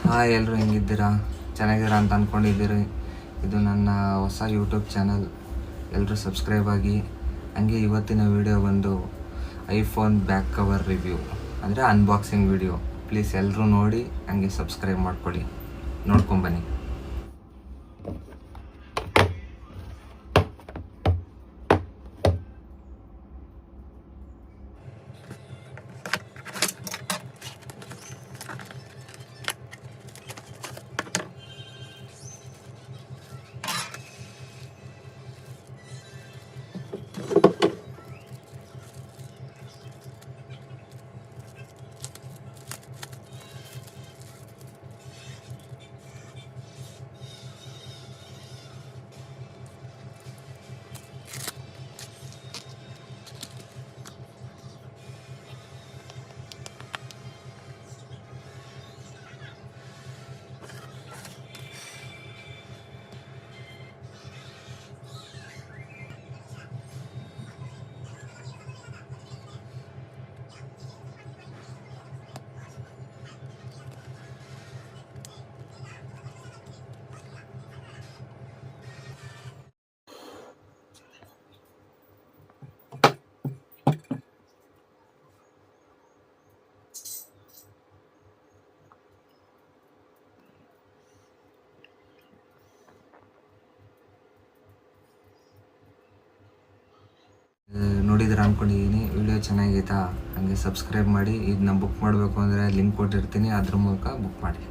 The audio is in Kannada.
ಹಾಯ್, ಎಲ್ಲರೂ ಹೆಂಗಿದ್ದೀರಾ? ಚೆನ್ನಾಗಿದ್ದೀರಾ ಅಂತ ಅಂದ್ಕೊಂಡಿದ್ದೀರಿ. ಇದು ನನ್ನ ಹೊಸ ಯೂಟ್ಯೂಬ್ ಚಾನಲ್. ಎಲ್ಲರೂ ಸಬ್ಸ್ಕ್ರೈಬ್ ಆಗಿ. ಹಂಗೆ ಇವತ್ತಿನ ವಿಡಿಯೋ ಬಂದು ಐಫೋನ್ ಬ್ಯಾಕ್ ಕವರ್ ರಿವ್ಯೂ, ಅಂದರೆ ಅನ್ಬಾಕ್ಸಿಂಗ್ ವಿಡಿಯೋ. ಪ್ಲೀಸ್ ಎಲ್ಲರೂ ನೋಡಿ, ಹಂಗೆ ಸಬ್ಸ್ಕ್ರೈಬ್ ಮಾಡ್ಕೊಳ್ಳಿ, ನೋಡ್ಕೊಂಬನ್ನಿ. ನೋಡಿದ್ರೆ ಅಂದ್ಕೊಂಡಿದ್ದೀನಿ. ವಿಡಿಯೋ ಚೆನ್ನಾಗೈತಾ? ಹಾಗೆ ಸಬ್ಸ್ಕ್ರೈಬ್ ಮಾಡಿ. ಇದನ್ನ ಬುಕ್ ಮಾಡಬೇಕು ಅಂದರೆ ಲಿಂಕ್ ಕೊಟ್ಟಿರ್ತೀನಿ, ಅದ್ರ ಮೂಲಕ ಬುಕ್ ಮಾಡಿ.